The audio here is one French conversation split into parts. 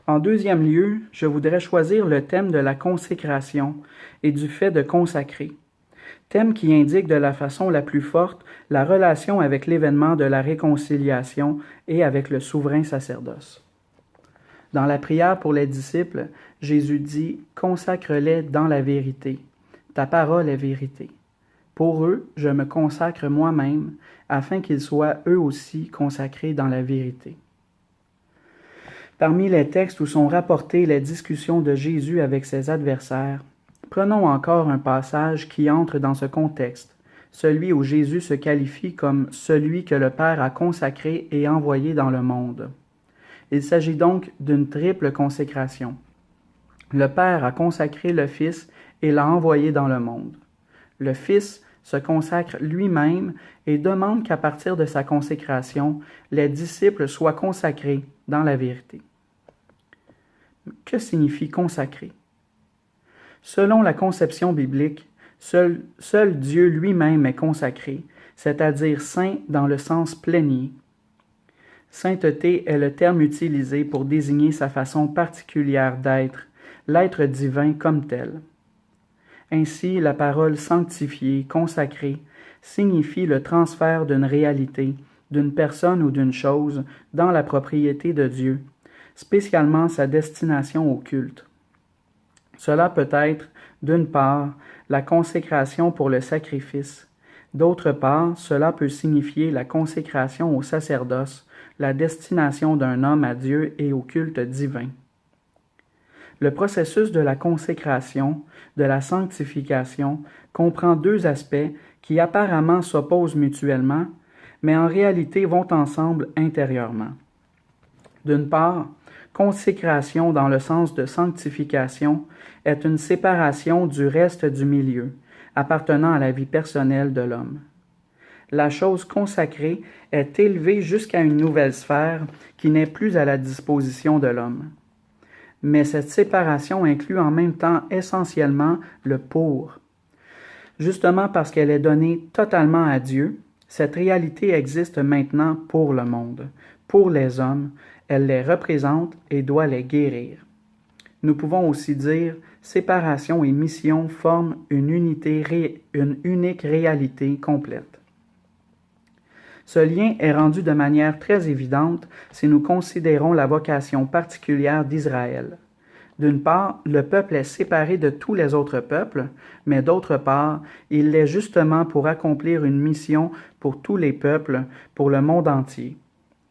En deuxième lieu, je voudrais choisir le thème de la consécration et du fait de consacrer, thème qui indique de la façon la plus forte la relation avec l'événement de la réconciliation et avec le souverain sacerdoce. Dans la prière pour les disciples, Jésus dit « Consacre-les dans la vérité. Ta parole est vérité. Pour eux, je me consacre moi-même, afin qu'ils soient eux aussi consacrés dans la vérité. » Parmi les textes où sont rapportées les discussions de Jésus avec ses adversaires, prenons encore un passage qui entre dans ce contexte, celui où Jésus se qualifie comme celui que le Père a consacré et envoyé dans le monde. Il s'agit donc d'une triple consécration. Le Père a consacré le Fils et l'a envoyé dans le monde. Le Fils se consacre lui-même et demande qu'à partir de sa consécration, les disciples soient consacrés dans la vérité. Que signifie consacrer? Selon la conception biblique, seul Dieu lui-même est consacré, c'est-à-dire saint dans le sens plénier. Sainteté est le terme utilisé pour désigner sa façon particulière d'être, l'être divin comme tel. Ainsi, la parole sanctifiée, consacrée, signifie le transfert d'une réalité, d'une personne ou d'une chose dans la propriété de Dieu, spécialement sa destination au culte. Cela peut être, d'une part, la consécration pour le sacrifice. D'autre part, cela peut signifier la consécration au sacerdoce, la destination d'un homme à Dieu et au culte divin. Le processus de la consécration, de la sanctification, comprend deux aspects qui apparemment s'opposent mutuellement, mais en réalité vont ensemble intérieurement. D'une part, consécration dans le sens de sanctification est une séparation du reste du milieu, appartenant à la vie personnelle de l'homme. La chose consacrée est élevée jusqu'à une nouvelle sphère qui n'est plus à la disposition de l'homme. Mais cette séparation inclut en même temps essentiellement le pour. Justement parce qu'elle est donnée totalement à Dieu, cette réalité existe maintenant pour le monde, pour les hommes, elle les représente et doit les guérir. Nous pouvons aussi dire séparation et mission forment une unique réalité complète. Ce lien est rendu de manière très évidente si nous considérons la vocation particulière d'Israël. D'une part, le peuple est séparé de tous les autres peuples, mais d'autre part, il l'est justement pour accomplir une mission pour tous les peuples, pour le monde entier.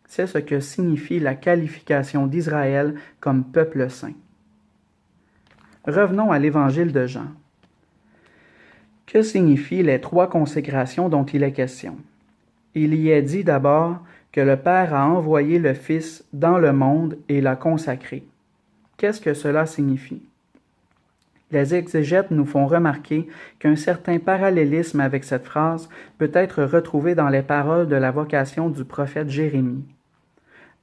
C'est ce que signifie la qualification d'Israël comme peuple saint. Revenons à l'Évangile de Jean. Que signifient les trois consécrations dont il est question? Il y est dit d'abord que le Père a envoyé le Fils dans le monde et l'a consacré. Qu'est-ce que cela signifie? Les exégètes nous font remarquer qu'un certain parallélisme avec cette phrase peut être retrouvé dans les paroles de la vocation du prophète Jérémie.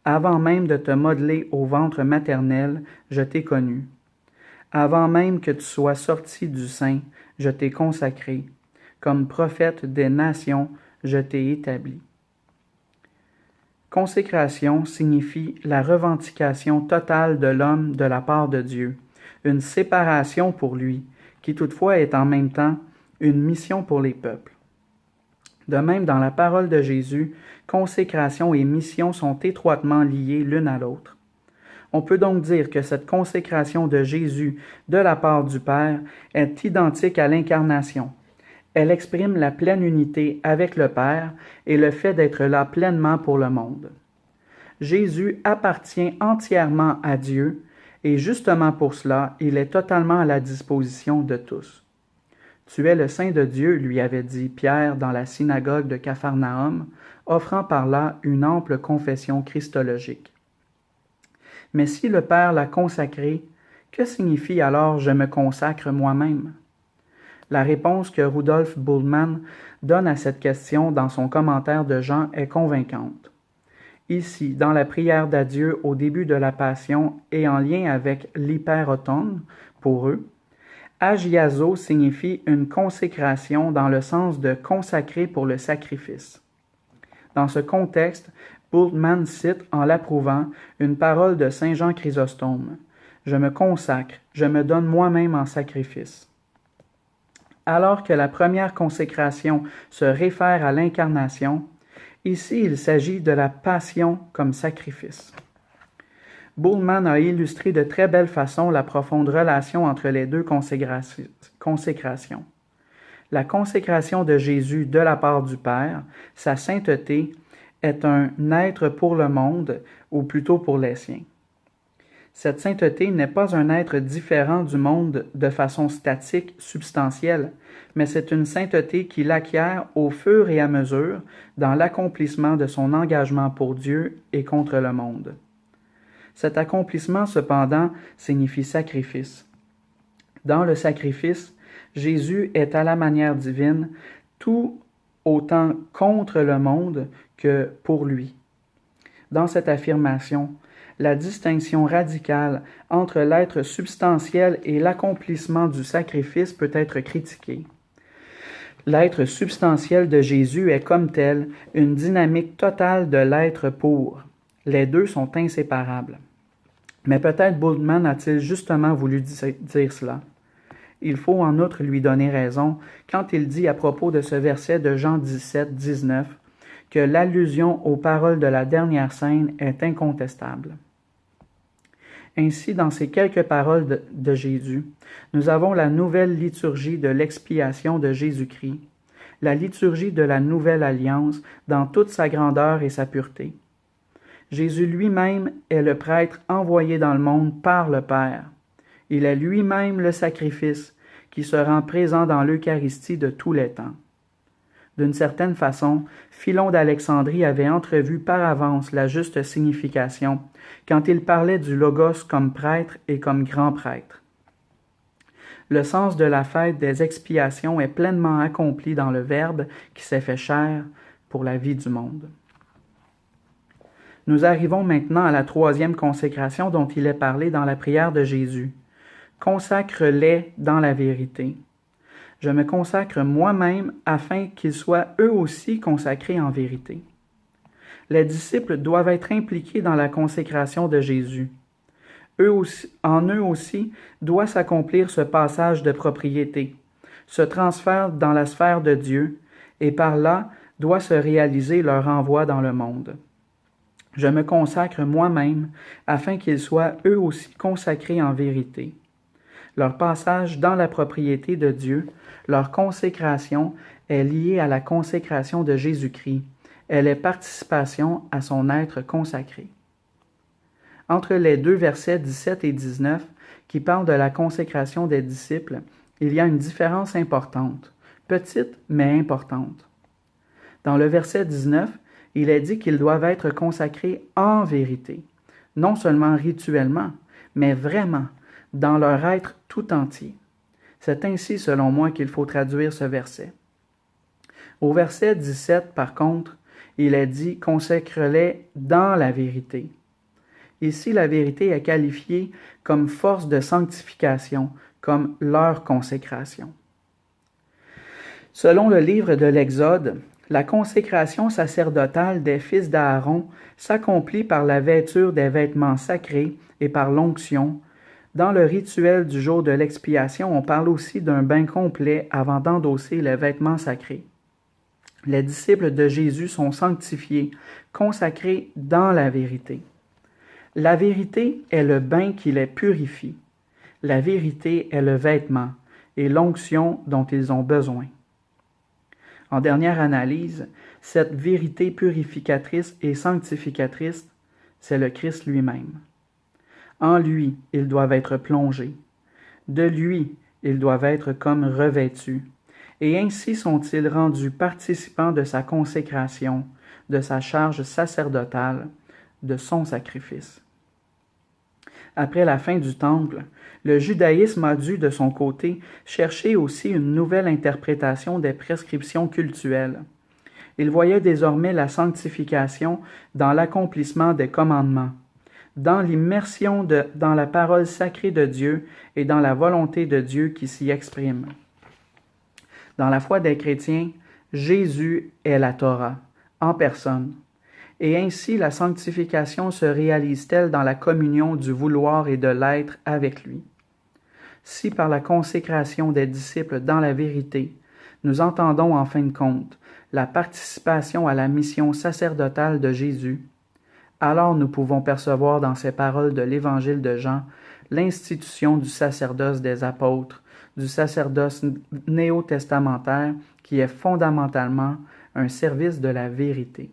Avant même de te modeler au ventre maternel, je t'ai connu. Avant même que tu sois sorti du sein, je t'ai consacré. Comme prophète des nations, je t'ai établi. Consécration signifie la revendication totale de l'homme de la part de Dieu, une séparation pour lui, qui toutefois est en même temps une mission pour les peuples. De même, dans la parole de Jésus, consécration et mission sont étroitement liées l'une à l'autre. On peut donc dire que cette consécration de Jésus de la part du Père est identique à l'incarnation. Elle exprime la pleine unité avec le Père et le fait d'être là pleinement pour le monde. Jésus appartient entièrement à Dieu et justement pour cela, il est totalement à la disposition de tous. « Tu es le Saint de Dieu », lui avait dit Pierre dans la synagogue de Capharnaüm, offrant par là une ample confession christologique. Mais si le Père l'a consacré, que signifie alors « je me consacre moi-même » ? La réponse que Rudolf Bultmann donne à cette question dans son commentaire de Jean est convaincante. Ici, dans la prière d'adieu au début de la Passion et en lien avec l'hyperotone, pour eux, agiazo signifie une consécration dans le sens de consacrer pour le sacrifice. Dans ce contexte, Bultmann cite, en l'approuvant, une parole de saint Jean Chrysostome. « Je me consacre, je me donne moi-même en sacrifice. » Alors que la première consécration se réfère à l'incarnation, ici il s'agit de la passion comme sacrifice. Bultmann a illustré de très belle façon la profonde relation entre les deux consécrations. La consécration de Jésus de la part du Père, sa sainteté, est un être pour le monde, ou plutôt pour les siens. Cette sainteté n'est pas un être différent du monde de façon statique, substantielle, mais c'est une sainteté qu'il acquiert au fur et à mesure dans l'accomplissement de son engagement pour Dieu et contre le monde. Cet accomplissement, cependant, signifie sacrifice. Dans le sacrifice, Jésus est à la manière divine tout autant contre le monde que pour lui. Dans cette affirmation, la distinction radicale entre l'être substantiel et l'accomplissement du sacrifice peut être critiquée. L'être substantiel de Jésus est comme tel une dynamique totale de l'être pour. Les deux sont inséparables. Mais peut-être Bultmann a-t-il justement voulu dire cela. Il faut en outre lui donner raison quand il dit à propos de ce verset de Jean 17, 19 que l'allusion aux paroles de la dernière scène est incontestable. Ainsi, dans ces quelques paroles de Jésus, nous avons la nouvelle liturgie de l'expiation de Jésus-Christ, la liturgie de la nouvelle alliance dans toute sa grandeur et sa pureté. Jésus lui-même est le prêtre envoyé dans le monde par le Père. Il est lui-même le sacrifice qui se rend présent dans l'Eucharistie de tous les temps. D'une certaine façon, Philon d'Alexandrie avait entrevu par avance la juste signification quand il parlait du Logos comme prêtre et comme grand prêtre. Le sens de la fête des expiations est pleinement accompli dans le Verbe qui s'est fait chair pour la vie du monde. Nous arrivons maintenant à la troisième consécration dont il est parlé dans la prière de Jésus. « Consacre-les dans la vérité. » Je me consacre moi-même afin qu'ils soient eux aussi consacrés en vérité. Les disciples doivent être impliqués dans la consécration de Jésus. En eux aussi doit s'accomplir ce passage de propriété, ce transfert dans la sphère de Dieu, et par là doit se réaliser leur envoi dans le monde. Je me consacre moi-même afin qu'ils soient eux aussi consacrés en vérité. Leur passage dans la propriété de Dieu, leur consécration est liée à la consécration de Jésus-Christ. Elle est participation à son être consacré. Entre les deux versets 17 et 19, qui parlent de la consécration des disciples, il y a une différence importante, petite mais importante. Dans le verset 19, il est dit qu'ils doivent être consacrés en vérité, non seulement rituellement, mais vraiment, dans leur être tout entier. C'est ainsi, selon moi, qu'il faut traduire ce verset. Au verset 17, par contre, il est dit « consacre-les dans la vérité ». Ici, la vérité est qualifiée comme force de sanctification, comme leur consécration. Selon le livre de l'Exode, la consécration sacerdotale des fils d'Aaron s'accomplit par la vêture des vêtements sacrés et par l'onction. Dans le rituel du jour de l'expiation, on parle aussi d'un bain complet avant d'endosser les vêtements sacrés. Les disciples de Jésus sont sanctifiés, consacrés dans la vérité. La vérité est le bain qui les purifie. La vérité est le vêtement et l'onction dont ils ont besoin. En dernière analyse, cette vérité purificatrice et sanctificatrice, c'est le Christ lui-même. En lui, ils doivent être plongés. De lui, ils doivent être comme revêtus. Et ainsi sont-ils rendus participants de sa consécration, de sa charge sacerdotale, de son sacrifice. Après la fin du temple, le judaïsme a dû, de son côté, chercher aussi une nouvelle interprétation des prescriptions cultuelles. Il voyait désormais la sanctification dans l'accomplissement des commandements, dans l'immersion dans la parole sacrée de Dieu et dans la volonté de Dieu qui s'y exprime. Dans la foi des chrétiens, Jésus est la Torah, en personne. Et ainsi la sanctification se réalise-t-elle dans la communion du vouloir et de l'être avec lui. Si par la consécration des disciples dans la vérité, nous entendons en fin de compte la participation à la mission sacerdotale de Jésus, alors nous pouvons percevoir dans ces paroles de l'Évangile de Jean l'institution du sacerdoce des apôtres, du sacerdoce néo-testamentaire qui est fondamentalement un service de la vérité.